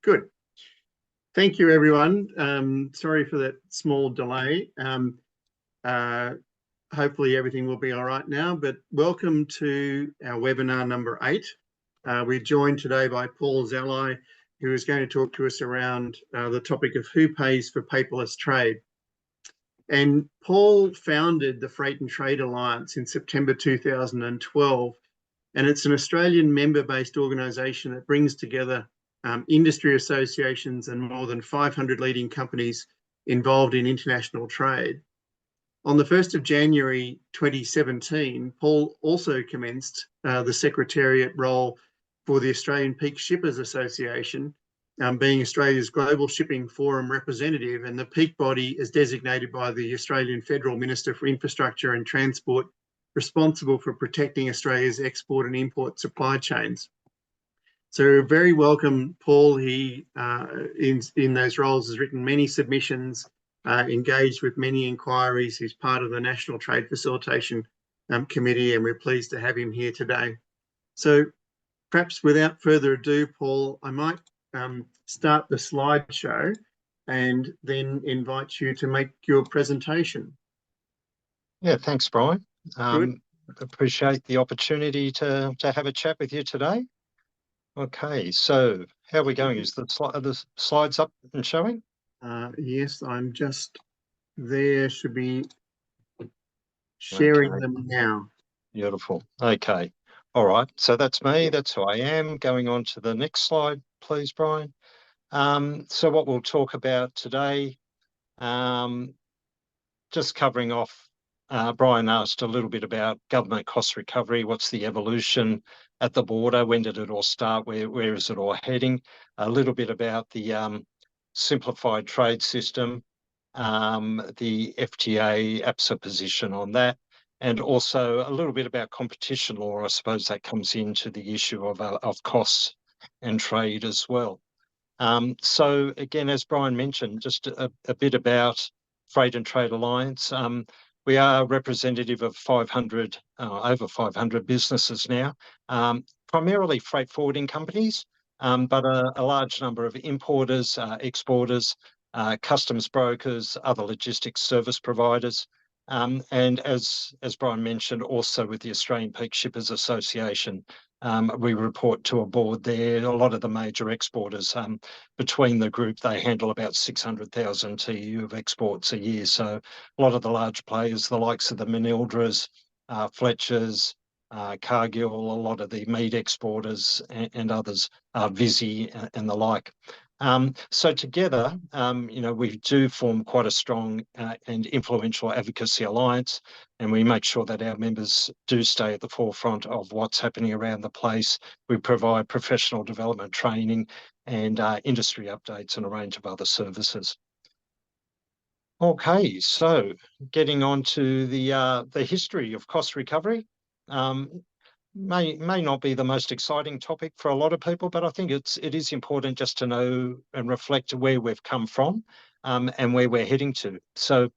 Good. Thank you, everyone. Sorry for that small delay. Hopefully everything will be all right now, but welcome to our webinar number 8. We're joined today by Paul Zalai, who is going to talk to us around the topic of who pays for paperless trade. And Paul founded the Freight and Trade Alliance in September 2012, and it's an Australian member-based organisation that brings together industry associations and more than 500 leading companies involved in international trade. On the 1st of January 2017, Paul also commenced the secretariat role for the Australian Peak Shippers Association, being Australia's global shipping forum representative, and the peak body is designated by the Australian Federal Minister for Infrastructure and Transport, responsible for protecting Australia's export and import supply chains. So very welcome, Paul. He, in those roles, has written many submissions, engaged with many inquiries. He's part of the National Trade Facilitation Committee, and we're pleased to have him here today. So perhaps without further ado, Paul, I might start the slideshow and then invite you to make your presentation. Yeah, thanks, Brian. Appreciate the opportunity to have a chat with you today. Okay, so how are we going? Is the slides up and showing? Yes, I'm just there. Should be sharing them now. Beautiful. Okay. All right. So that's me. That's who I am. Going on to the next slide, please, Brian. So what we'll talk about today, just covering off, Brian asked a little bit about government cost recovery. What's the evolution at the border? When did it all start? Where is it all heading? A little bit about the simplified trade system, the FTA APSA position on that, and also a little bit about competition law. I suppose that comes into the issue of costs and trade as well. So again, as Brian mentioned, just a bit about Freight and Trade Alliance. We are representative of 500, over 500 businesses now, primarily freight forwarding companies, but a large number of importers, exporters, customs brokers, other logistics service providers. And as Brian mentioned, also with the Australian Peak Shippers Association, we report to a board there. A lot of the major exporters, between the group, they handle about 600,000 TEU of exports a year. So a lot of the large players, the likes of the Manildras, Fletchers, Cargill, a lot of the meat exporters and others, Visy and the like. So together, we do form quite a strong and influential advocacy alliance, and we make sure that our members do stay at the forefront of what's happening around the place. We provide professional development training and industry updates and a range of other services. Okay, so getting on to the history of cost recovery. May not be the most exciting topic for a lot of people, but I think it is important just to know and reflect where we've come from and where we're heading to. So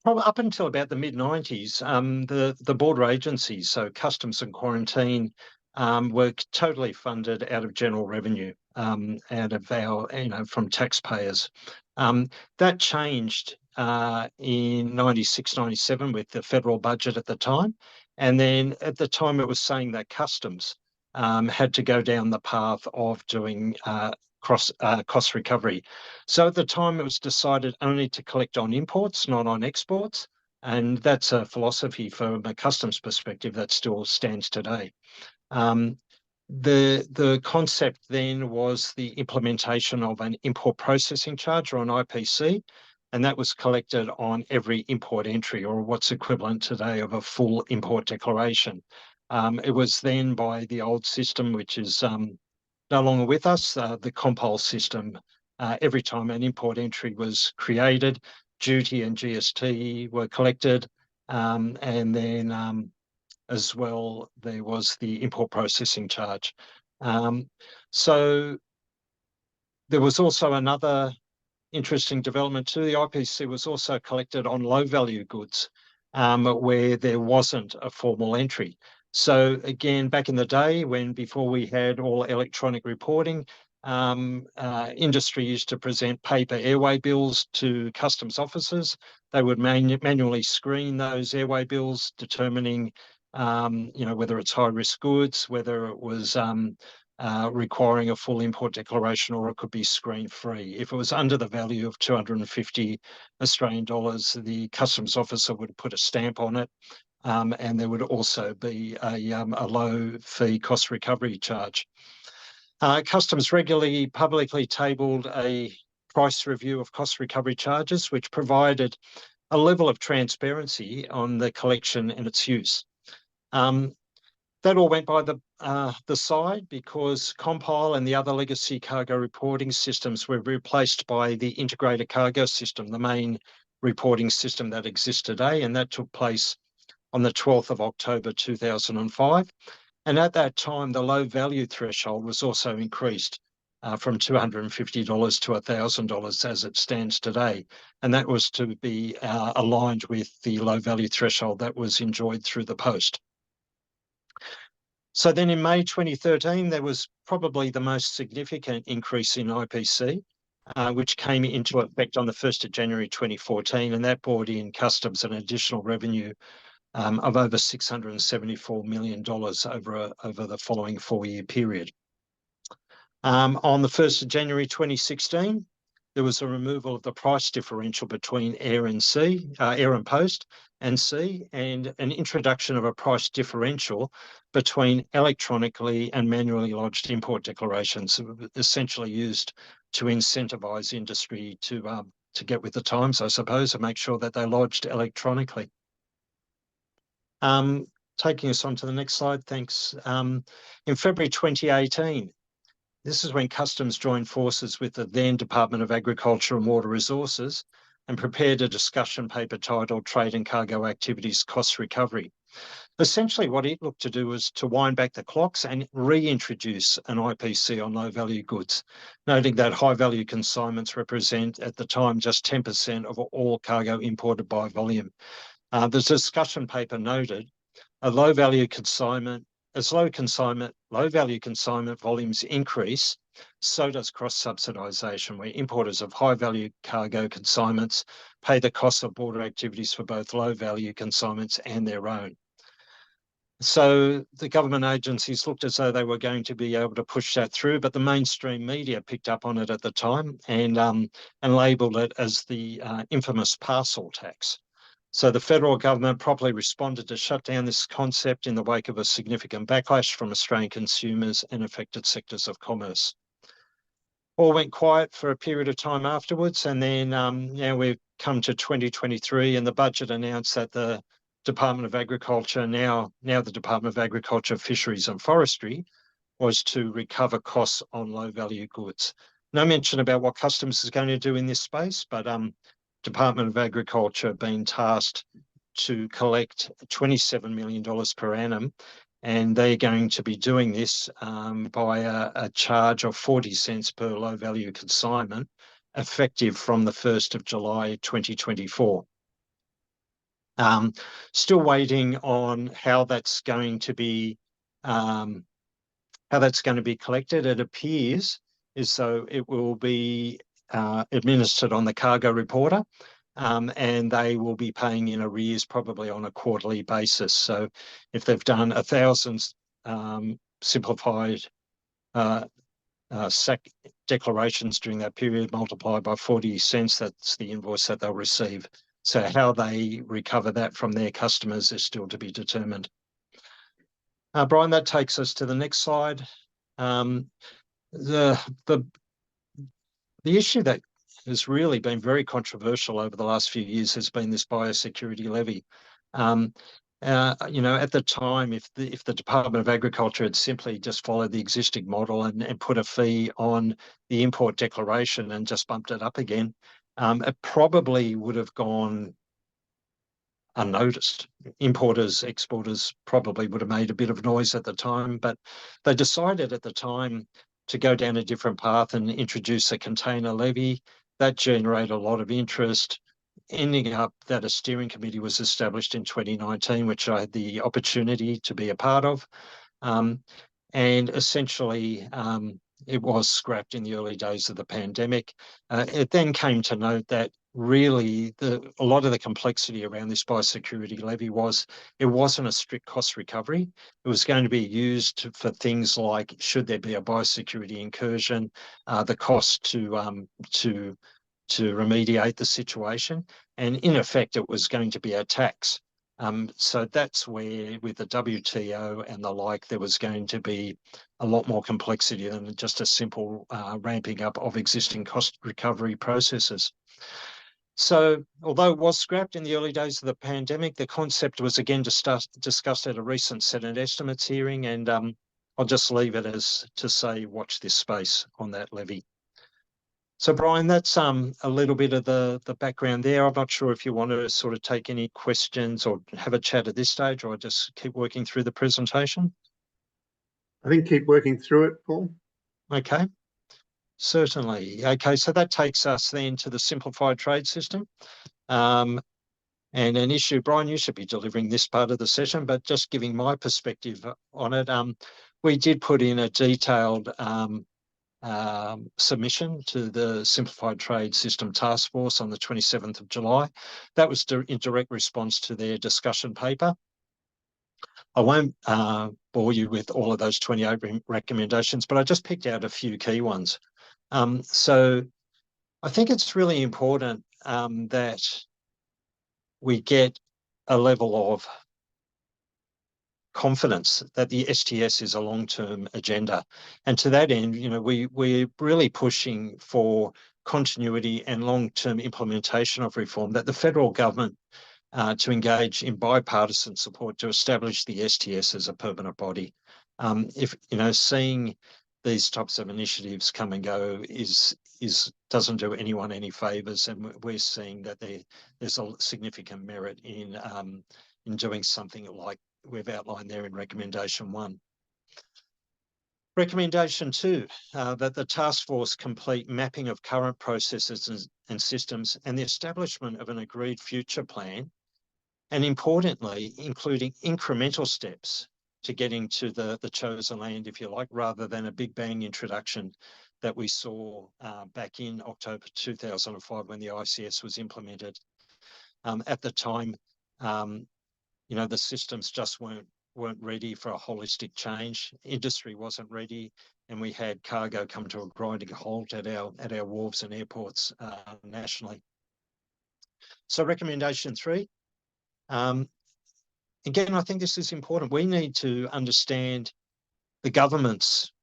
probably up until about the mid-90s, the border agencies, so Customs and Quarantine, were totally funded out of general revenue, out of our, from taxpayers. That changed in 96, 97 with the federal budget at the time. And then at the time it was saying that Customs had to go down the path of doing cost recovery. So at the time it was decided only to collect on imports, not on exports. And that's a philosophy from a customs perspective that still stands today. The concept then was the implementation of an import processing charge, or an IPC, and that was collected on every import entry, or what's equivalent today of a full import declaration. It was then by the old system, which is no longer with us, the Compol system. Every time an import entry was created, duty and GST were collected, and then as well, there was the import processing charge. So there was also another interesting development too. The IPC was also collected on low value goods where there wasn't a formal entry. So again, back in the day before we had all electronic reporting, industry used to present paper airway bills to customs officers. They would manually screen those airway bills, determining, whether it's high-risk goods, whether it was requiring a full import declaration, or it could be screen-free. If it was under the value of 250 Australian dollars, the customs officer would put a stamp on it, and there would also be a low-fee cost recovery charge. Customs regularly publicly tabled a price review of cost recovery charges, which provided a level of transparency on the collection and its use. That all went by the side because Compile and the other legacy cargo reporting systems were replaced by the integrated cargo system, the main reporting system that exists today, and that took place on the 12th of October 2005. And at that time, the low value threshold was also increased from $250 to $1,000 as it stands today. And that was to be aligned with the low value threshold that was enjoyed through the post. So then in May 2013, there was probably the most significant increase in IPC, which came into effect on the 1st of January 2014, and that brought in customs an additional revenue of over $674 million over the following 4-year period. On the 1st of January 2016, there was a removal of the price differential between air and post and sea, and an introduction of a price differential between electronically and manually lodged import declarations, essentially used to incentivize industry to get with the times, I suppose, and make sure that they lodged electronically. Taking us on to the next slide, thanks. In February 2018, this is when Customs joined forces with the then Department of Agriculture and Water Resources and prepared a discussion paper titled Trade and Cargo Activities Cost Recovery. Essentially, what it looked to do was to wind back the clocks and reintroduce an IPC on low-value goods, noting that high-value consignments represent, at the time, just 10% of all cargo imported by volume. The discussion paper noted a low-value consignment, as low-value consignment volumes increase, so does cross-subsidisation, where importers of high-value cargo consignments pay the cost of border activities for both low-value consignments and their own. So the government agencies looked as though they were going to be able to push that through, but the mainstream media picked up on it at the time and labelled it as the infamous parcel tax. So the federal government properly responded to shut down this concept in the wake of a significant backlash from Australian consumers and affected sectors of commerce. All went quiet for a period of time afterwards, and then now we've come to 2023, and the budget announced that the Department of Agriculture, now the Department of Agriculture, Fisheries and Forestry, was to recover costs on low-value goods. No mention about what Customs is going to do in this space, but Department of Agriculture being tasked to collect $27 million per annum, and they're going to be doing this by a charge of 40 cents per low-value consignment, effective from the 1st of July 2024. Still waiting on how that's going to be collected. It appears as though it will be administered on the cargo reporter, and they will be paying in arrears probably on a quarterly basis. So if they've done 1,000 simplified SAC declarations during that period, multiplied by 40 cents, that's the invoice that they'll receive. So how they recover that from their customers is still to be determined. Brian, that takes us to the next slide. The issue that has really been very controversial over the last few years has been this biosecurity levy. At the time, if the Department of Agriculture had simply just followed the existing model and put a fee on the import declaration and just bumped it up again, it probably would have gone unnoticed. Importers, exporters probably would have made a bit of noise at the time, but they decided at the time to go down a different path and introduce a container levy. That generated a lot of interest, ending up that a steering committee was established in 2019, which I had the opportunity to be a part of. And essentially, it was scrapped in the early days of the pandemic. It then came to note that really a lot of the complexity around this biosecurity levy it wasn't a strict cost recovery. It was going to be used for things like, should there be a biosecurity incursion, the cost to remediate the situation, and in effect it was going to be a tax. So that's where, with the WTO and the like, there was going to be a lot more complexity than just a simple ramping up of existing cost recovery processes. So although it was scrapped in the early days of the pandemic, the concept was again discussed at a recent Senate estimates hearing, and I'll just leave it as to say, watch this space on that levy. So Brian, that's a little bit of the background there. I'm not sure if you want to sort of take any questions or have a chat at this stage, or just keep working through the presentation. I think keep working through it, Paul. Okay. Certainly. Okay, so that takes us then to the simplified trade system. And an issue, Brian, you should be delivering this part of the session, but just giving my perspective on it, we did put in a detailed submission to the Simplified Trade System Task Force on the 27th of July. That was in direct response to their discussion paper. I won't bore you with all of those 28 recommendations, but I just picked out a few key ones. So I think it's really important that we get a level of confidence that the STS is a long-term agenda. And to that end, you know, we're really pushing for continuity and long-term implementation of reform, that the federal government to engage in bipartisan support to establish the STS as a permanent body. If, you know, seeing these types of initiatives come and go doesn't do anyone any favors, and we're seeing that there's a significant merit in doing something like we've outlined there in recommendation 1. Recommendation 2, that the task force complete mapping of current processes and systems and the establishment of an agreed future plan, and importantly, including incremental steps to getting to the chosen land, if you like, rather than a big bang introduction that we saw back in October 2005 when the ICS was implemented. At the time, you know, the systems just weren't ready for a holistic change. Industry wasn't ready, and we had cargo come to a grinding halt at our wharves and airports nationally. So recommendation 3. Again, I think this is important. We need to understand the government's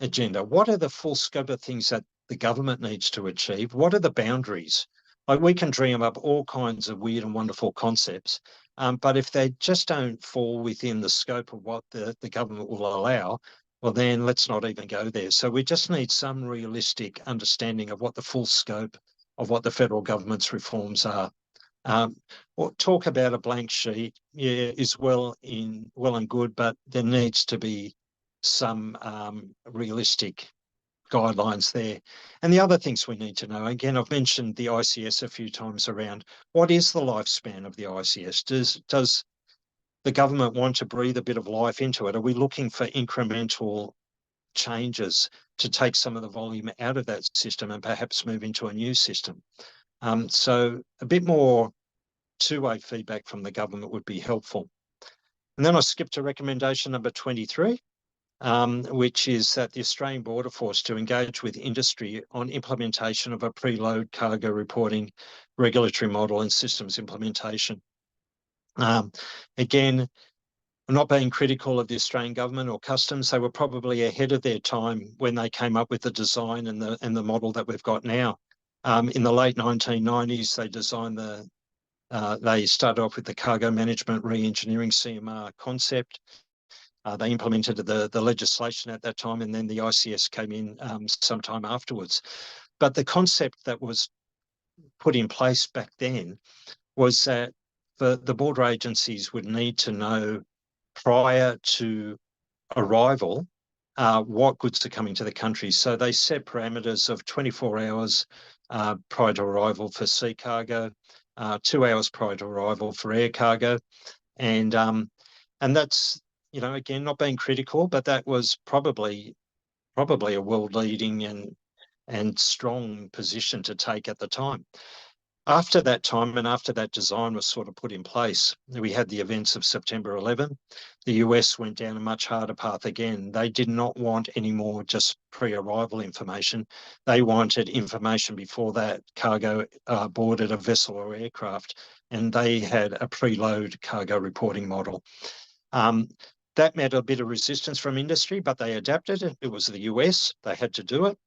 agenda. What are the full scope of things that the government needs to achieve? What are the boundaries? Like, we can dream up all kinds of weird and wonderful concepts, but if they just don't fall within the scope of what the government will allow, well, then let's not even go there. So we just need some realistic understanding of what the full scope of what the federal government's reforms are. Well, talk about a blank sheet, yeah, is well and good, but there needs to be some realistic guidelines there. And the other things we need to know, again, I've mentioned the ICS a few times around, what is the lifespan of the ICS? Does the government want to breathe a bit of life into it? Are we looking for incremental changes to take some of the volume out of that system and perhaps move into a new system? So a bit more two-way feedback from the government would be helpful. And then I skipped to recommendation number 23, which is that the Australian Border Force to engage with industry on implementation of a preload cargo reporting regulatory model and systems implementation. Again, I'm not being critical of the Australian government or customs. They were probably ahead of their time when they came up with the design and the model that we've got now. In the late 1990s, they designed they started off with the cargo management re-engineering CMR concept. They implemented the legislation at that time, and then the ICS came in sometime afterwards. But the concept that was put in place back then was that the border agencies would need to know prior to arrival what goods are coming to the country. So they set parameters of 24 hours prior to arrival for sea cargo, 2 hours prior to arrival for air cargo. And that's, you know, again, not being critical, but that was probably probably a world-leading and strong position to take at the time. After that time and after that design was sort of put in place, we had the events of September 11. The US went down a much harder path again. They did not want any more just pre-arrival information. They wanted information before that cargo boarded a vessel or aircraft, and they had a preload cargo reporting model. That met a bit of resistance from industry, but they adapted. It was the US, they had to do it.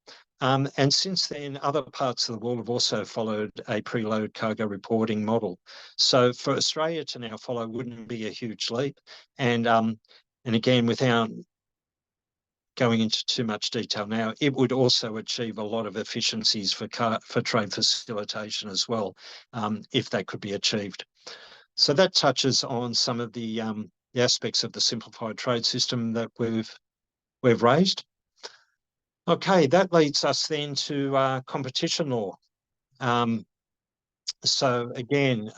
And since then, other parts of the world have also followed a preload cargo reporting model. So for Australia to now follow wouldn't be a huge leap. And again, without going into too much detail now, it would also achieve a lot of efficiencies for trade facilitation as well, if that could be achieved. So that touches on some of the aspects of the simplified trade system that we've raised. Okay, that leads us then to competition law. So again,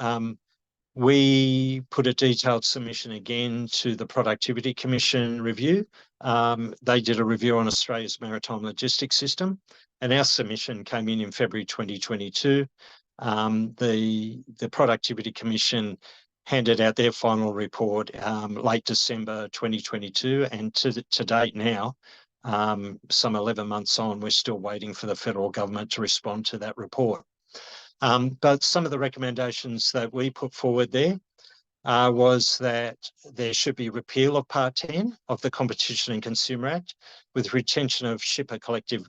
we put a detailed submission again to the Productivity Commission review. They did a review on Australia's maritime logistics system, and our submission came in February 2022. The Productivity Commission handed out their final report late December 2022, and to date now, some 11 months on, we're still waiting for the federal government to respond to that report. But some of the recommendations that we put forward there was that there should be repeal of Part 10 of the Competition and Consumer Act with retention of shipper collective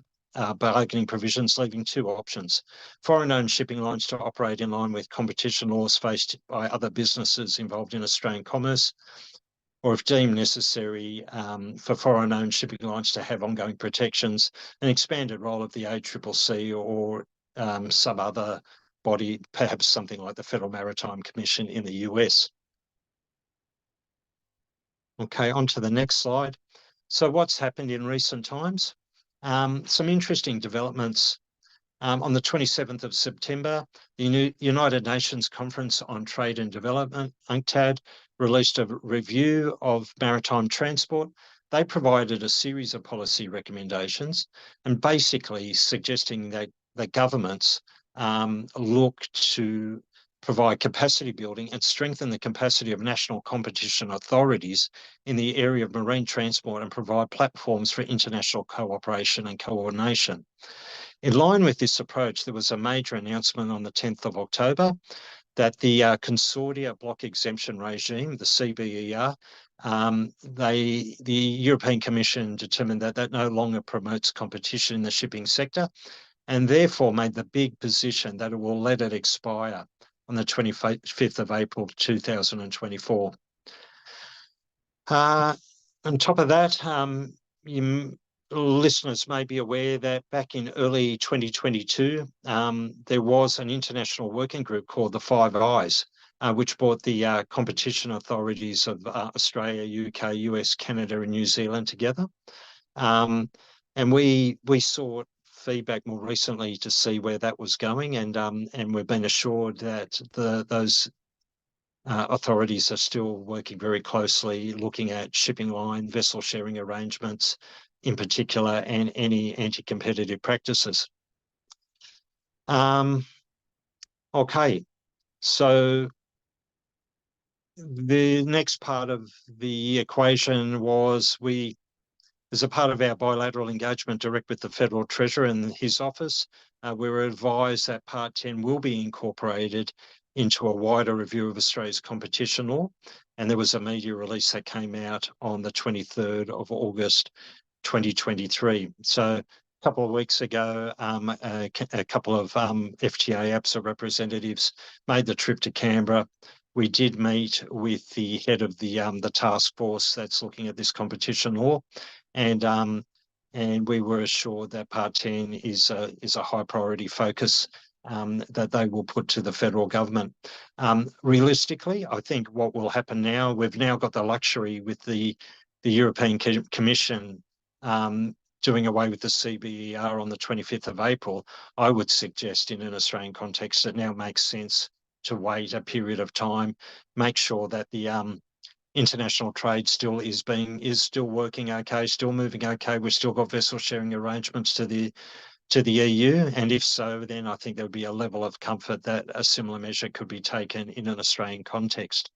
bargaining provisions, leaving two options: foreign-owned shipping lines to operate in line with competition laws faced by other businesses involved in Australian commerce, or if deemed necessary, for foreign-owned shipping lines to have ongoing protections, an expanded role of the ACCC or some other body, perhaps something like the Federal Maritime Commission in the US. Okay, on to the next slide. So what's happened in recent times? Some interesting developments. On the 27th of September, the United Nations Conference on Trade and Development, UNCTAD, released a review of maritime transport. They provided a series of policy recommendations and basically suggesting that the governments look to provide capacity building and strengthen the capacity of national competition authorities in the area of marine transport and provide platforms for international cooperation and coordination. In line with this approach, there was a major announcement on the 10th of October that the Consortia Block Exemption Regime, the CBER, the European Commission determined that that no longer promotes competition in the shipping sector, and therefore made the big position that it will let it expire on the 25th of April 2024. On top of that, listeners may be aware that back in early 2022, there was an international working group called the Five Eyes, which brought the competition authorities of Australia, UK, US, Canada, and New Zealand together. And we sought feedback more recently to see where that was going, and we've been assured that those authorities are still working very closely, looking at shipping line, vessel sharing arrangements in particular, and any anti-competitive practices. Okay, so the next part of the equation was as a part of our bilateral engagement direct with the Federal Treasurer and his office, we were advised that Part 10 will be incorporated into a wider review of Australia's competition law. And there was a media release that came out on the 23rd of August, 2023. So a couple of weeks ago, a couple of FTA APSA representatives made the trip to Canberra. We did meet with the head of the task force that's looking at this competition law, and we were assured that Part 10 is a high priority focus that they will put to the federal government. Realistically, I think what will happen now, we've now got the luxury with the European Commission doing away with the CBER on the 25th of April. I would suggest in an Australian context it now makes sense to wait a period of time, make sure that the international trade still is still working okay, still moving okay. We've still got vessel sharing arrangements to the EU, and if so, then I think there would be a level of comfort that a similar measure could be taken in an Australian context.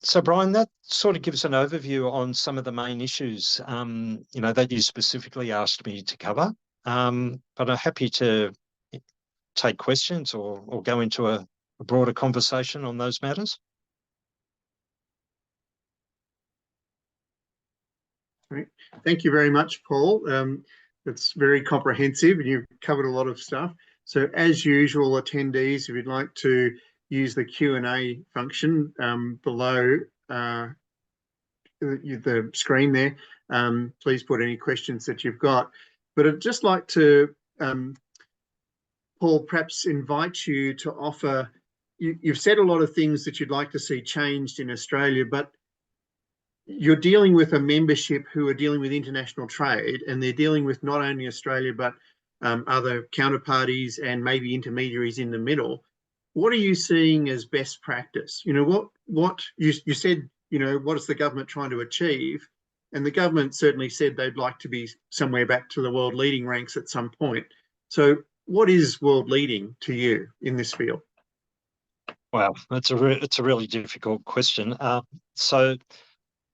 So, Brian, that sort of gives an overview on some of the main issues, that you specifically asked me to cover. But I'm happy to take questions or go into a broader conversation on those matters. Great. Thank you very much, Paul. It's very comprehensive and you've covered a lot of stuff. So as usual, attendees, if you'd like to use the Q&A function below the screen there, please put any questions that you've got. But I'd just like to, Paul, perhaps invite you to offer, you've said a lot of things that you'd like to see changed in Australia, but you're dealing with a membership who are dealing with international trade, and they're dealing with not only Australia, but other counterparties and maybe intermediaries in the middle. What are you seeing as best practice? What you said, what is the government trying to achieve? And the government certainly said they'd like to be somewhere back to the world leading ranks at some point. So what is world leading to you in this field? Wow, it's a really difficult question. So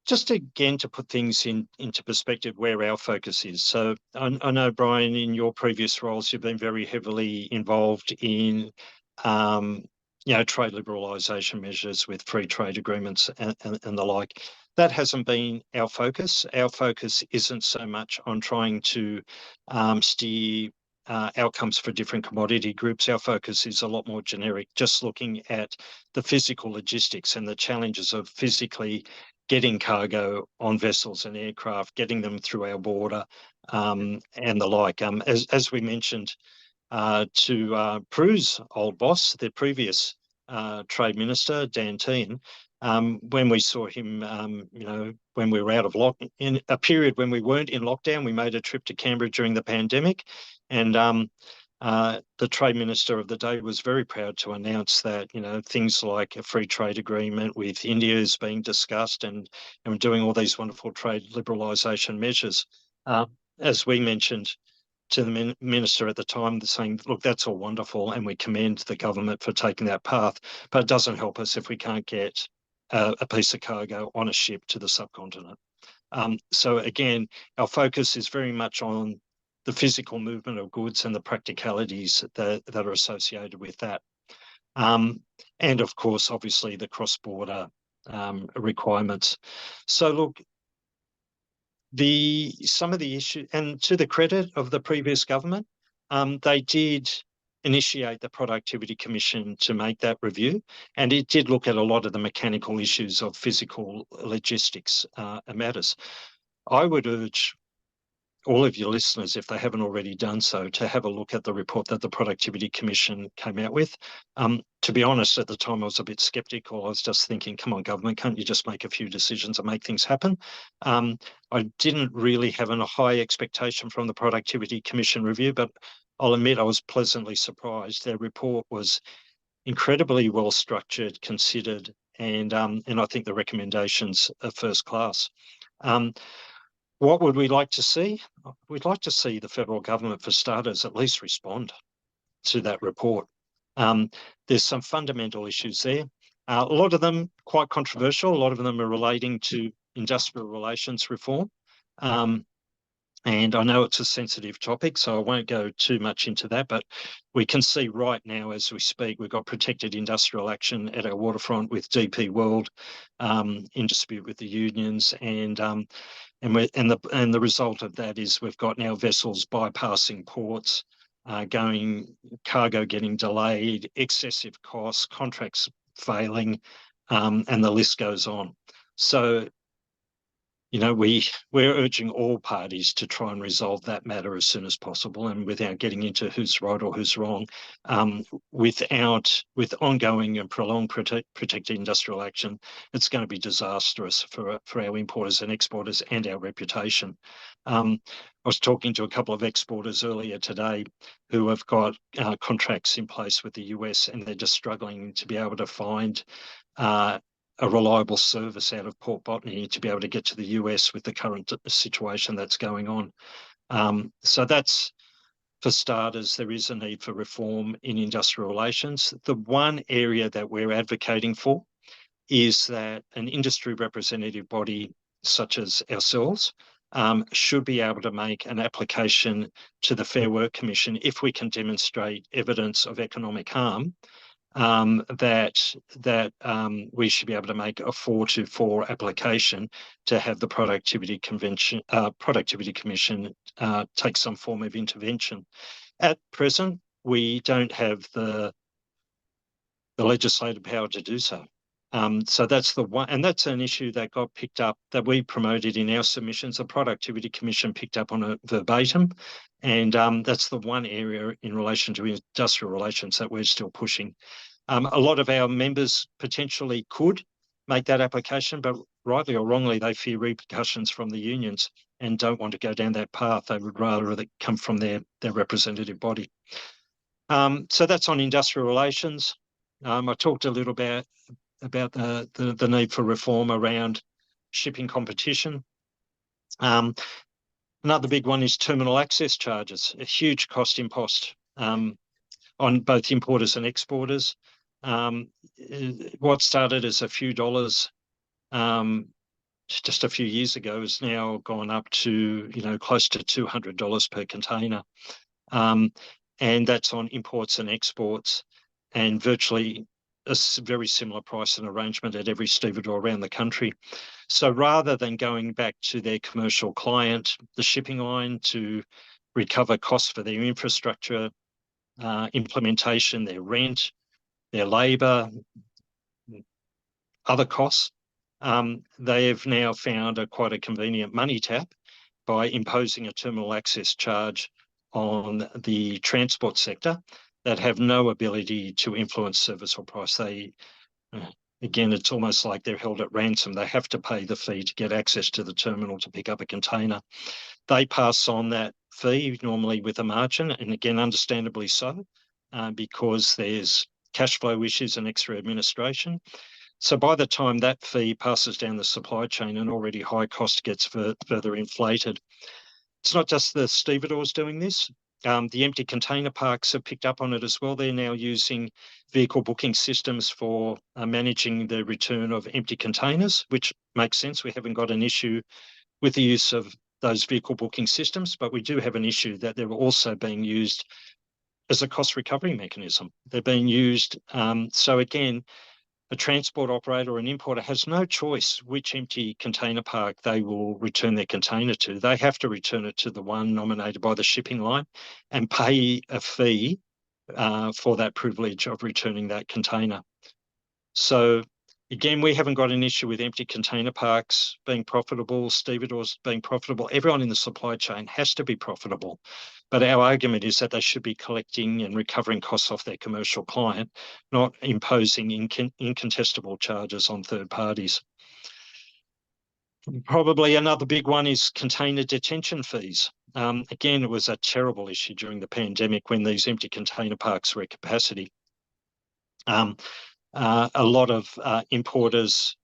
just again, to put things into perspective where our focus is. So I know, Brian, in your previous roles, you've been very heavily involved in, trade liberalisation measures with free trade agreements and the like. That hasn't been our focus. Our focus isn't so much on trying to steer outcomes for different commodity groups. Our focus is a lot more generic, just looking at the physical logistics and the challenges of physically getting cargo on vessels and aircraft, getting them through our border, and the like. As we mentioned to Prue's old boss, the previous Trade Minister, Dan Tehan, when we saw him, when we were out of in a period when we weren't in lockdown, we made a trip to Canberra during the pandemic, and the Trade Minister of the day was very proud to announce that, things like a free trade agreement with India is being discussed, and doing all these wonderful trade liberalisation measures. As we mentioned to the minister at the time, saying, look, that's all wonderful, and we commend the government for taking that path, but it doesn't help us if we can't get a piece of cargo on a ship to the subcontinent. So again, our focus is very much on the physical movement of goods and the practicalities that are associated with that. And of course, obviously, the cross-border requirements. So look, some of the issues, and to the credit of the previous government, they did initiate the Productivity Commission to make that review, and it did look at a lot of the mechanical issues of physical logistics matters. I would urge all of your listeners, if they haven't already done so, to have a look at the report that the Productivity Commission came out with. To be honest, at the time, I was a bit sceptical. I was just thinking, come on, government, can't you just make a few decisions and make things happen? I didn't really have a high expectation from the Productivity Commission review, but I'll admit I was pleasantly surprised. Their report was incredibly well structured, considered, and I think the recommendations are first class. What would we like to see? We'd like to see the federal government, for starters, at least respond to that report. There's some fundamental issues there. A lot of them quite controversial. A lot of them are relating to industrial relations reform. And I know it's a sensitive topic, so I won't go too much into that, but we can see right now as we speak, we've got protected industrial action at our waterfront with DP World in dispute with the unions, and the result of that is we've got now vessels bypassing ports, cargo getting delayed, excessive costs, contracts failing, and the list goes on. So, we're urging all parties to try and resolve that matter as soon as possible, and without getting into who's right or who's wrong, with ongoing and prolonged protected industrial action, it's going to be disastrous for our importers and exporters and our reputation. I was talking to a couple of exporters earlier today who have got contracts in place with the US, and they're just struggling to be able to find a reliable service out of Port Botany to be able to get to the US with the current situation that's going on. So that's, for starters, there is a need for reform in industrial relations. The one area that we're advocating for is that an industry representative body such as ourselves should be able to make an application to the Fair Work Commission if we can demonstrate evidence of economic harm, that we should be able to make a 424 application to have the Productivity Commission take some form of intervention. At present, we don't have the legislative power to do so. So that's the one, and that's an issue that got picked up, that we promoted in our submissions. The Productivity Commission picked up on it verbatim, and that's the one area in relation to industrial relations that we're still pushing. A lot of our members potentially could make that application, but rightly or wrongly, they fear repercussions from the unions and don't want to go down that path. They would rather that come from their representative body. So that's on industrial relations. I talked a little bit about the need for reform around shipping competition. Another big one is terminal access charges, a huge cost impost on both importers and exporters. What started as a few dollars just a few years ago has now gone up to, close to $200 per container. And that's on imports and exports, and virtually a very similar price and arrangement at every stevedore around the country. So rather than going back to their commercial client, the shipping line, to recover costs for their infrastructure, implementation, their rent, their labour, other costs, they have now found quite a convenient money tap by imposing a terminal access charge on the transport sector that have no ability to influence service or price. Again, it's almost like they're held at ransom. They have to pay the fee to get access to the terminal to pick up a container. They pass on that fee normally with a margin, and again, understandably so, because there's cash flow issues and extra administration. So by the time that fee passes down the supply chain, an already high cost gets further inflated. It's not just the stevedores doing this. The empty container parks have picked up on it as well. They're now using vehicle booking systems for managing the return of empty containers, which makes sense. We haven't got an issue with the use of those vehicle booking systems, but we do have an issue that they're also being used as a cost recovery mechanism. They're being used. So again, a transport operator or an importer has no choice which empty container park they will return their container to. They have to return it to the one nominated by the shipping line and pay a fee for that privilege of returning that container. So again, we haven't got an issue with empty container parks being profitable, stevedores being profitable. Everyone in the supply chain has to be profitable. But our argument is that they should be collecting and recovering costs off their commercial client, not imposing incontestable charges on third parties. Probably another big one is container detention fees. Again, it was a terrible issue during the pandemic when these empty container parks were at capacity. A lot of importers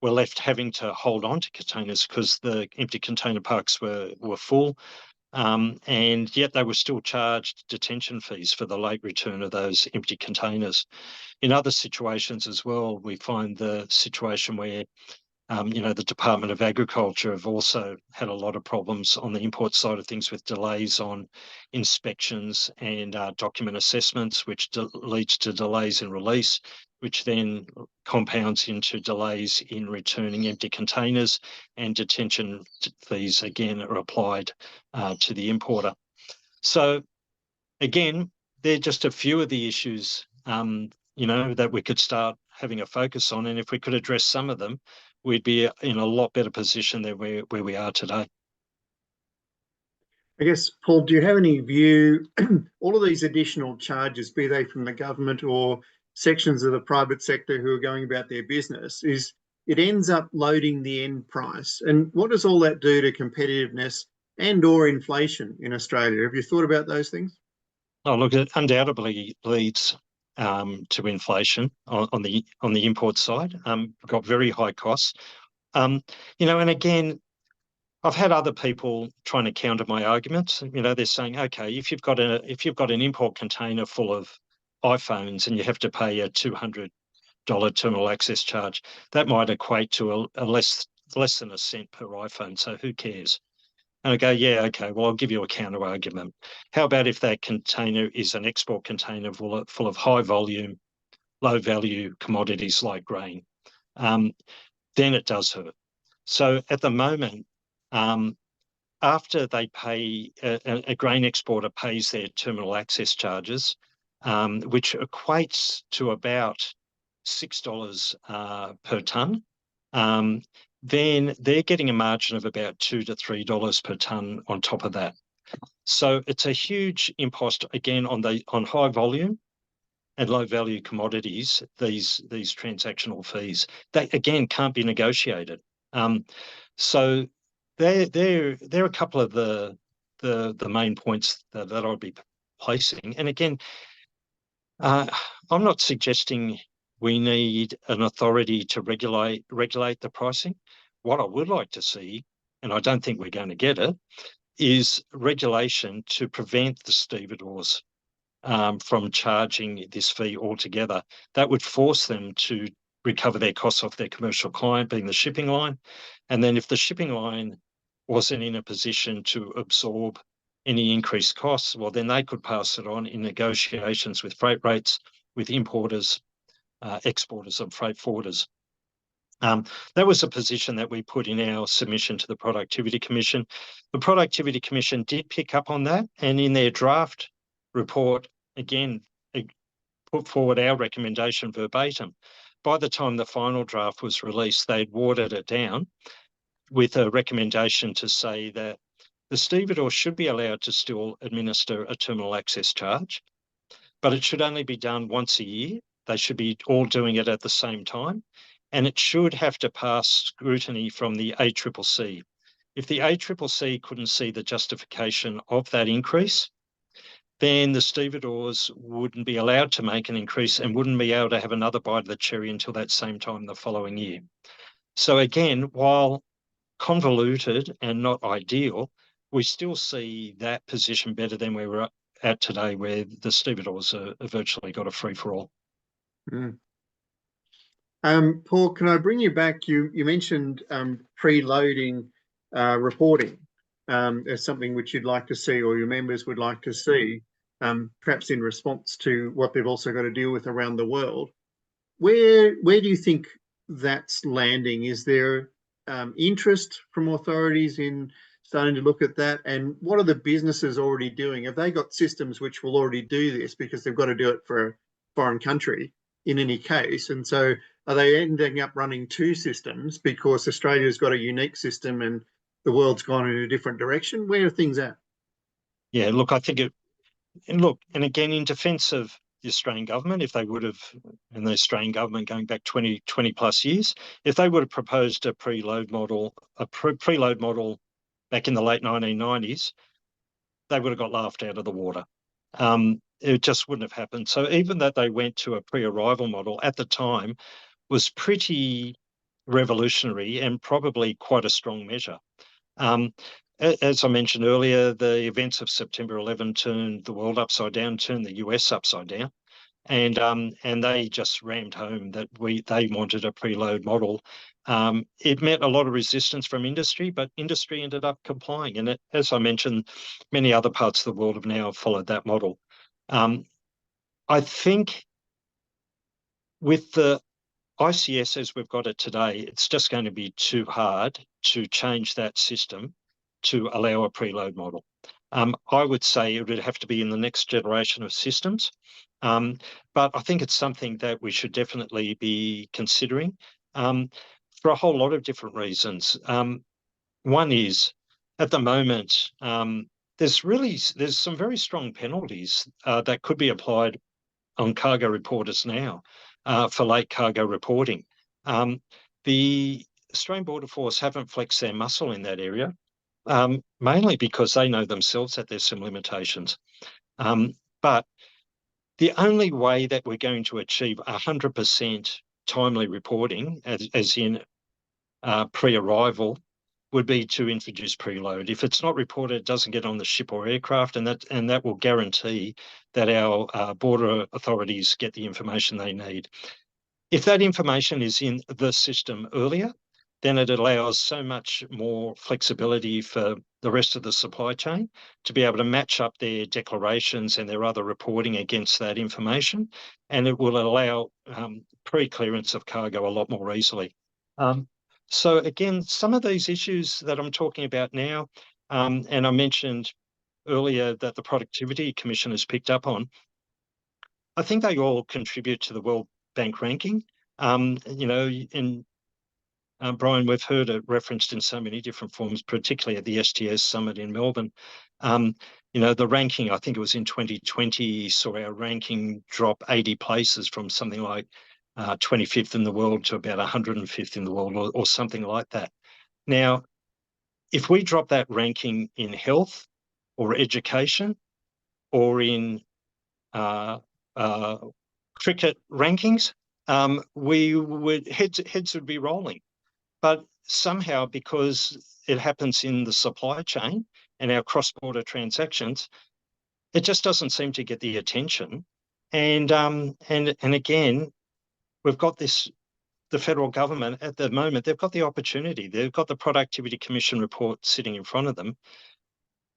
were left having to hold on to containers because the empty container parks were full. And yet they were still charged detention fees for the late return of those empty containers. In other situations as well, we find the situation where, the Department of Agriculture have also had a lot of problems on the import side of things with delays on inspections and document assessments, which leads to delays in release, which then compounds into delays in returning empty containers, and detention fees again are applied to the importer. So again, they're just a few of the issues, that we could start having a focus on. And if we could address some of them, we'd be in a lot better position than where we are today. I guess, Paul, do you have any view, all of these additional charges, be they from the government or sections of the private sector who are going about their business, is it ends up loading the end price? And what does all that do to competitiveness and or inflation in Australia? Have you thought about those things? Oh, look, it undoubtedly leads to inflation on the import side. Got very high costs. And again, I've had other people trying to counter my arguments. They're saying, okay, if you've got an import container full of iPhones and you have to pay a $200 terminal access charge, that might equate to a less than a cent per iPhone. So who cares? And I go, yeah, okay, well, I'll give you a counter argument. How about if that container is an export container full of high volume, low value commodities like grain? Then it does hurt. So at the moment, after they pay, a grain exporter pays their terminal access charges, which equates to about $6 per tonne, then they're getting a margin of about $2 to $3 per tonne on top of that. So it's a huge impost again on high volume and low value commodities. These transactional fees, they again can't be negotiated. So they're a couple of the main points that I would be placing. And again, I'm not suggesting we need an authority to regulate the pricing. What I would like to see, and I don't think we're going to get it, is regulation to prevent the stevedores from charging this fee altogether. That would force them to recover their costs off their commercial client, being the shipping line. And then if the shipping line wasn't in a position to absorb any increased costs, well, then they could pass it on in negotiations with freight rates, with importers, exporters and freight forwarders. That was a position that we put in our submission to the Productivity Commission. The Productivity Commission did pick up on that, and in their draft report, again, put forward our recommendation verbatim. By the time the final draft was released, they'd watered it down with a recommendation to say that the stevedore should be allowed to still administer a terminal access charge, but it should only be done once a year. They should be all doing it at the same time, and it should have to pass scrutiny from the ACCC. If the ACCC couldn't see the justification of that increase, then the stevedores wouldn't be allowed to make an increase and wouldn't be able to have another bite of the cherry until that same time the following year. So again, while convoluted and not ideal, we still see that position better than we were at today, where the stevedores are virtually got a free-for-all. Paul, can I bring you back? You mentioned preloading reporting as something which you'd like to see, or your members would like to see, perhaps in response to what they've also got to deal with around the world. Where do you think that's landing? Is there interest from authorities in starting to look at that? And what are the businesses already doing? Have they got systems which will already do this because they've got to do it for a foreign country in any case? And so are they ending up running two systems because Australia's got a unique system and the world's gone in a different direction? Where are things at? Yeah, look, I think and again, in defence of the Australian government, if they would have, and the Australian government going back 20 plus years, if they would have proposed a preload model back in the late 1990s, they would have got laughed out of the water. It just wouldn't have happened. So even that they went to a pre-arrival model at the time was pretty revolutionary and probably quite a strong measure. As I mentioned earlier, the events of September 11 turned the world upside down, turned the US upside down, and they just rammed home that they wanted a preload model. It met a lot of resistance from industry, but industry ended up complying. And as I mentioned, many other parts of the world have now followed that model. I think with the ICS as we've got it today, it's just going to be too hard to change that system to allow a preload model. I would say it would have to be in the next generation of systems, but I think it's something that we should definitely be considering for a whole lot of different reasons. One is, at the moment, there's some very strong penalties that could be applied on cargo reporters now for late cargo reporting. The Australian Border Force haven't flexed their muscle in that area, mainly because they know themselves that there's some limitations. But The only way that we're going to achieve 100% timely reporting, as in pre-arrival, would be to introduce preload. If it's not reported, it doesn't get on the ship or aircraft, and that will guarantee that our border authorities get the information they need. If that information is in the system earlier, then it allows so much more flexibility for the rest of the supply chain to be able to match up their declarations and their other reporting against that information, and it will allow pre-clearance of cargo a lot more easily. So again, some of these issues that I'm talking about now, and I mentioned earlier that the Productivity Commission has picked up on, I think they all contribute to the World Bank ranking. You know, Brian, we've heard it referenced in so many different forms, particularly at the STS Summit in Melbourne. You know, the ranking, I think it was in 2020, saw our ranking drop 80 places from something like 25th in the world to about 105th in the world, or something like that. Now, if we drop that ranking in health or education or in cricket rankings, heads would be rolling. But somehow, because it happens in the supply chain and our cross-border transactions, it just doesn't seem to get the attention. And again, we've got this, the federal government at the moment, they've got the opportunity. They've got the Productivity Commission report sitting in front of them.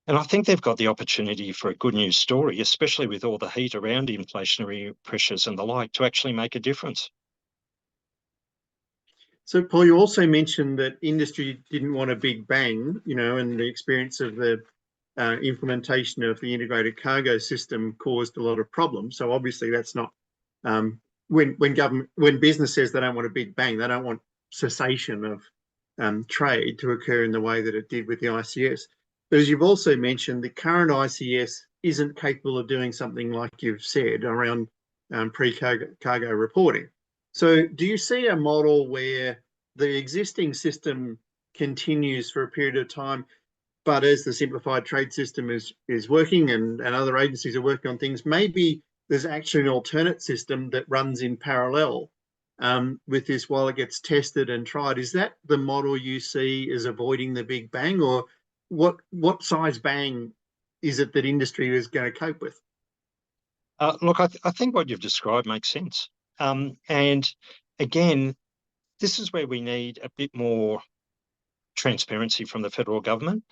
And I think they've got the opportunity for a good news story, especially with all the heat around inflationary pressures and the like, to actually make a difference. So, Paul, you also mentioned that industry didn't want a big bang, you know, and the experience of the implementation of the integrated cargo system caused a lot of problems. So obviously that's not, when business says they don't want a big bang, they don't want cessation of trade to occur in the way that it did with the ICS. But as you've also mentioned, the current ICS isn't capable of doing something like you've said around pre-cargo reporting. So do you see a model where the existing system continues for a period of time, but as the simplified trade system is working and other agencies are working on things, maybe there's actually an alternate system that runs in parallel with this while it gets tested and tried? Is that the model you see as avoiding the big bang, or what size bang is it that industry is going to cope with? Look, I think what you've described makes sense. And again, this is where we need a bit more transparency from the federal government.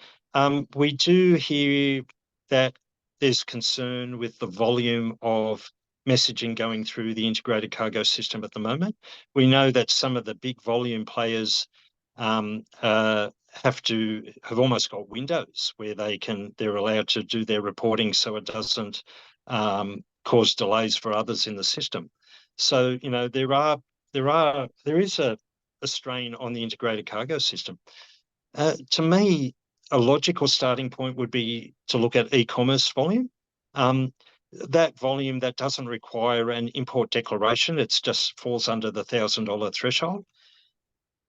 We do hear that there's concern with the volume of messaging going through the integrated cargo system at the moment. We know that some of the big volume players have almost got windows where they're allowed to do their reporting so it doesn't cause delays for others in the system. So, you know, there is a strain on the integrated cargo system. To me, a logical starting point would be to look at e-commerce volume. That volume that doesn't require an import declaration, it just falls under the $1,000 threshold.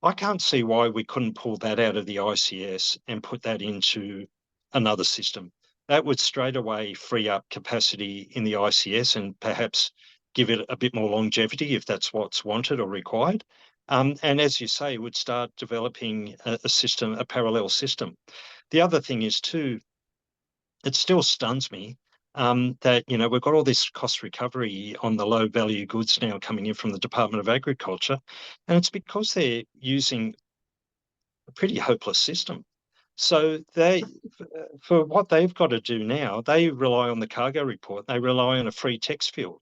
I can't see why we couldn't pull that out of the ICS and put that into another system. That would straight away free up capacity in the ICS and perhaps give it a bit more longevity if that's what's wanted or required. And as you say, would start developing a system, a parallel system. The other thing is too, it still stuns me that, you know, we've got all this cost recovery on the low value goods now coming in from the Department of Agriculture, and it's because they're using a pretty hopeless system. So for what they've got to do now, they rely on the cargo report. They rely on a free text field.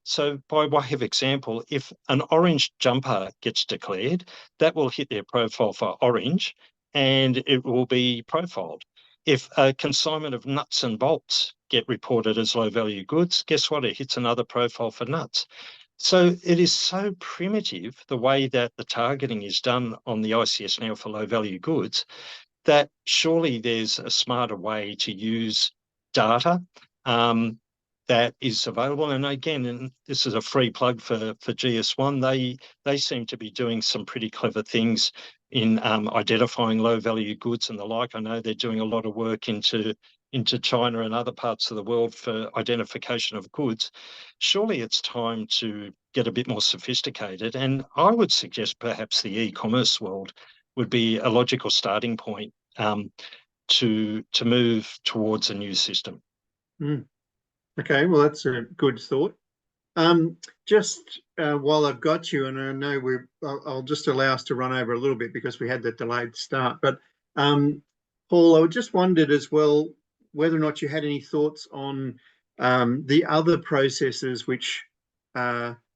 So by way of example, if an orange jumper gets declared, that will hit their profile for orange and it will be profiled. If a consignment of nuts and bolts get reported as low value goods, guess what? It hits another profile for nuts. So it is so primitive, the way that the targeting is done on the ICS now for low value goods, that surely there's a smarter way to use data that is available. And again, and this is a free plug for GS1, they seem to be doing some pretty clever things in identifying low value goods and the like. I know they're doing a lot of work into into China and other parts of the world for identification of goods, surely it's time to get a bit more sophisticated. And I would suggest perhaps the e-commerce world would be a logical starting point to move towards a new system. Okay, well, that's a good thought. Just while I've got you, and I know I'll just allow us to run over a little bit because we had that delayed start. But Paul, I just wondered as well whether or not you had any thoughts on the other processes which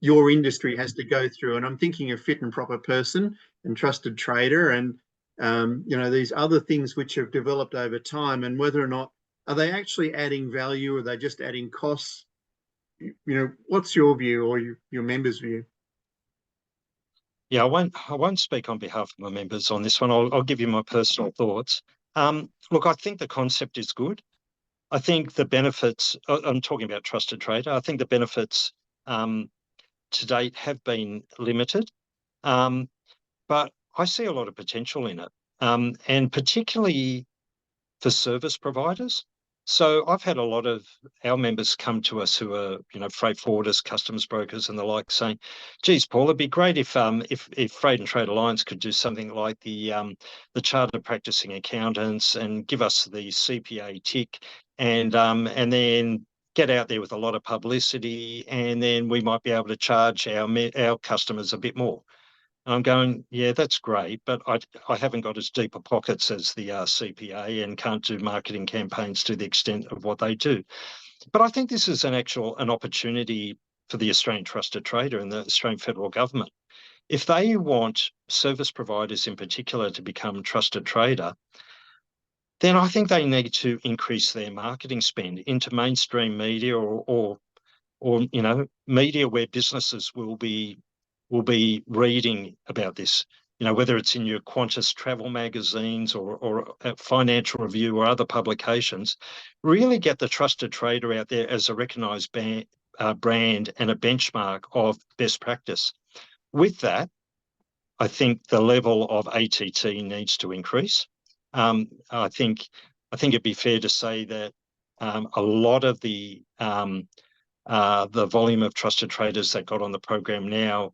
your industry has to go through. And I'm thinking of fit and proper person and trusted trader, and these other things which have developed over time, and whether or not are they actually adding value, or are they just adding costs? What's your view or your members' view? Yeah, I won't speak on behalf of my members on this one. I'll give you my personal thoughts. Look, I think the concept is good. I think the benefits, I'm talking about trusted trader, I think the benefits to date have been limited, but I see a lot of potential in it, and particularly for service providers. So I've had a lot of our members come to us who are, freight forwarders, customs brokers, and the like, saying, "Geez, Paul, it'd be great if Freight and Trade Alliance could do something like the chartered practicing accountants and give us the CPA tick, and then get out there with a lot of publicity, and then we might be able to charge our customers a bit more." I'm going, yeah, that's great, but I haven't got as deep a pockets as the CPA and can't do marketing campaigns to the extent of what they do. But I think this is an opportunity for the Australian Trusted Trader and the Australian federal government. If they want service providers in particular to become trusted trader, then I think they need to increase their marketing spend into mainstream media or media where businesses will be reading about this, whether it's in your Qantas travel magazines or Financial Review or other publications. Really get the trusted trader out there as a recognised brand and a benchmark of best practice. With that, I think the level of ATT needs to increase. I think it'd be fair to say that a lot of the volume of trusted traders that got on the program now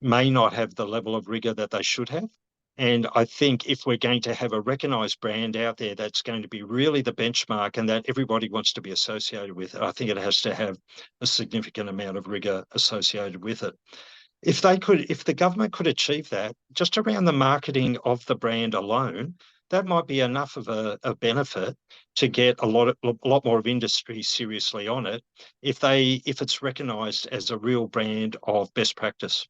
may not have the level of rigor that they should have. And I think if we're going to have a recognised brand out there that's going to be really the benchmark and that everybody wants to be associated with, I think it has to have a significant amount of rigor associated with it. If the government could achieve that, just around the marketing of the brand alone, that might be enough of a benefit to get a lot more of industry seriously on it if it's recognised as a real brand of best practice.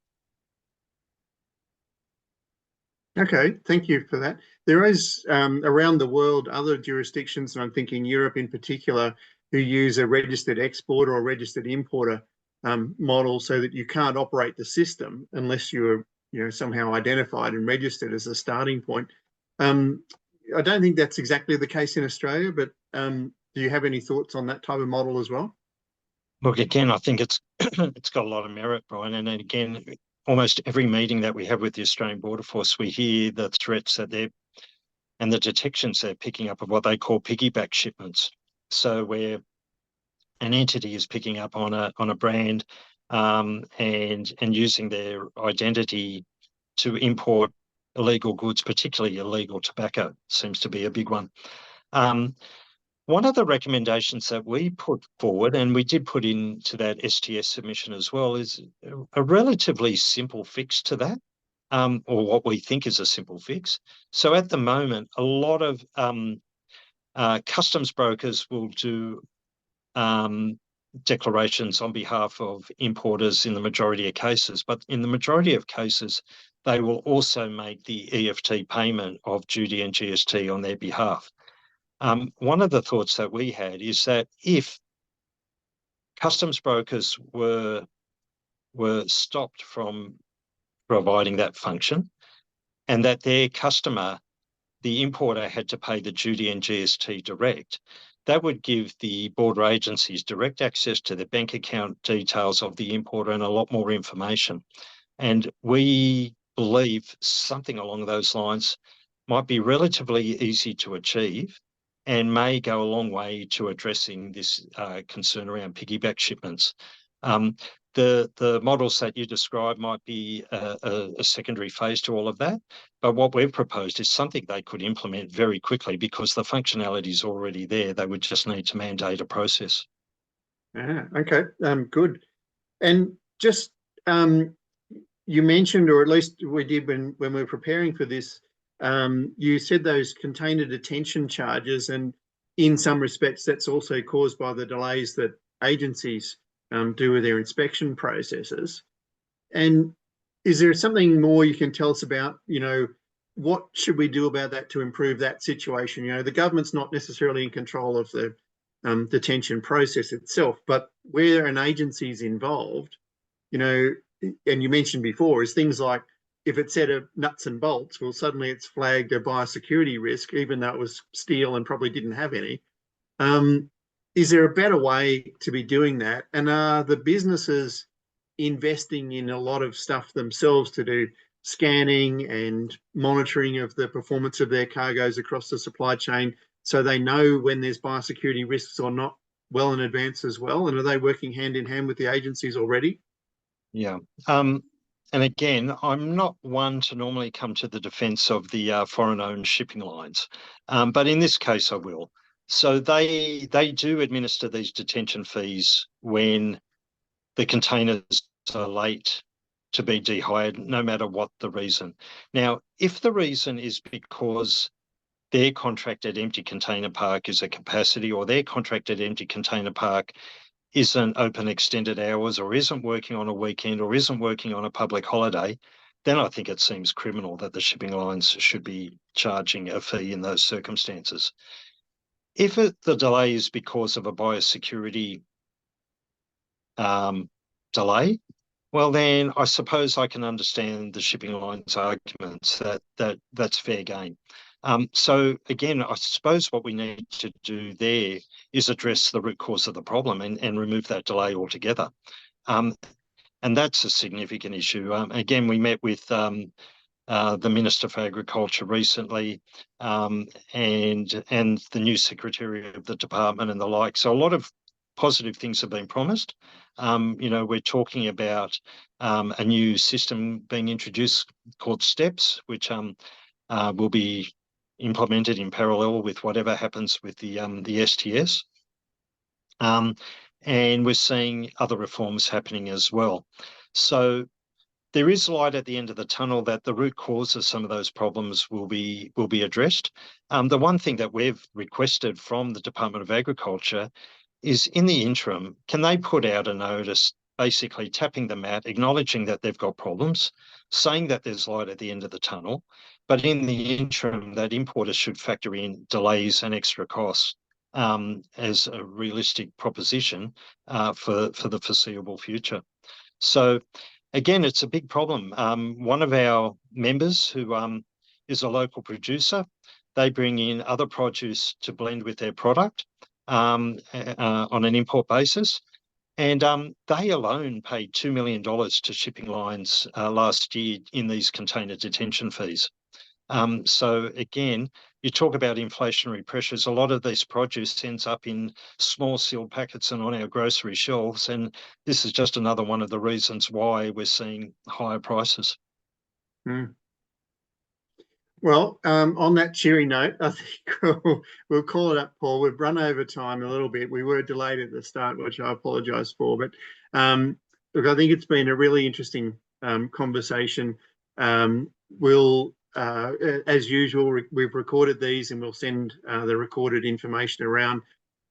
Okay, thank you for that. There is around the world other jurisdictions, and I'm thinking Europe in particular, who use a registered exporter or registered importer model, so that you can't operate the system unless you're somehow identified and registered as a starting point. I don't think that's exactly the case in Australia, but do you have any thoughts on that type of model as well? Look, again, I think it's got a lot of merit, Brian. And then again, almost every meeting that we have with the Australian Border Force, we hear the threats that and the detections they're picking up of what they call piggyback shipments. So where an entity is picking up on a brand and using their identity to import illegal goods, particularly illegal tobacco, seems to be a big one. One of the recommendations that we put forward, and we did put into that STS submission as well, is a relatively simple fix to that, or what we think is a simple fix. So at the moment, a lot of customs brokers will do declarations on behalf of importers in the majority of cases, but in the majority of cases, they will also make the EFT payment of duty and GST on their behalf. One of the thoughts that we had is that if customs brokers were stopped from providing that function and that their customer, the importer, had to pay the duty and GST direct, that would give the border agencies direct access to the bank account details of the importer and a lot more information. And we believe something along those lines might be relatively easy to achieve and may go a long way to addressing this concern around piggyback shipments. The models that you described might be a secondary phase to all of that, but what we've proposed is something they could implement very quickly because the functionality is already there. They would just need to mandate a process. Okay, good. And just you mentioned, or at least we did when we were preparing for this, you said those container detention charges, and in some respects that's also caused by the delays that agencies do with their inspection processes. And is there something more you can tell us about, what should we do about that to improve that situation? The government's not necessarily in control of the detention process itself, but where an agency is involved, and you mentioned before, is things like if it's set of nuts and bolts, well, suddenly it's flagged a biosecurity risk, even though it was steel and probably didn't have any. Is there a better way to be doing that? And are the businesses investing in a lot of stuff themselves to do scanning and monitoring of the performance of their cargoes across the supply chain, so they know when there's biosecurity risks or not well in advance as well? And are they working hand in hand with the agencies already? Yeah. And again, I'm not one to normally come to the defence of the foreign-owned shipping lines, but in this case I will. So they do administer these detention fees when the containers are late to be dehired, no matter what the reason. Now, if the reason is because their contracted empty container park is a capacity, or their contracted empty container park isn't open extended hours, or isn't working on a weekend, or isn't working on a public holiday, then I think it seems criminal that the shipping lines should be charging a fee in those circumstances. If the delay is because of a biosecurity delay, well, then I suppose I can understand the shipping line's arguments that that's fair game. So again, I suppose what we need to do there is address the root cause of the problem and remove that delay altogether. And that's a significant issue. Again, we met with the Minister for Agriculture recently, and the new Secretary of the Department and the like. So a lot of positive things have been promised. We're talking about a new system being introduced called STEPS, which will be implemented in parallel with whatever happens with the STS. And we're seeing other reforms happening as well. So there is light at the end of the tunnel that the root cause of some of those problems will be addressed. The one thing that we've requested from the Department of Agriculture is, in the interim, can they put out a notice basically tapping the mat, acknowledging that they've got problems, saying that there's light at the end of the tunnel, but in the interim that importers should factor in delays and extra costs as a realistic proposition for the foreseeable future. So again, it's a big problem. One of our members, who is a local producer, they bring in other produce to blend with their product on an import basis. And they alone paid $2 million to shipping lines last year in these container detention fees. So again, you talk about inflationary pressures. A lot of this produce ends up in small sealed packets and on our grocery shelves. And this is just another one of the reasons why we're seeing higher prices. Mm. Well, on that cheery note, I think we'll call it up, Paul. We've run over time a little bit. We were delayed at the start, which I apologise for. But look, I think it's been a really interesting conversation. We'll, as usual, we've recorded these and we'll send the recorded information around.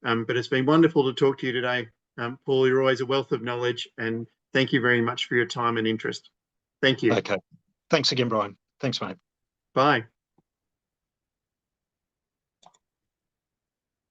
But it's been wonderful to talk to you today. Paul, you're always a wealth of knowledge, and thank you very much for your time and interest. Thank you. Okay. Thanks again, Brian. Thanks, mate. Bye.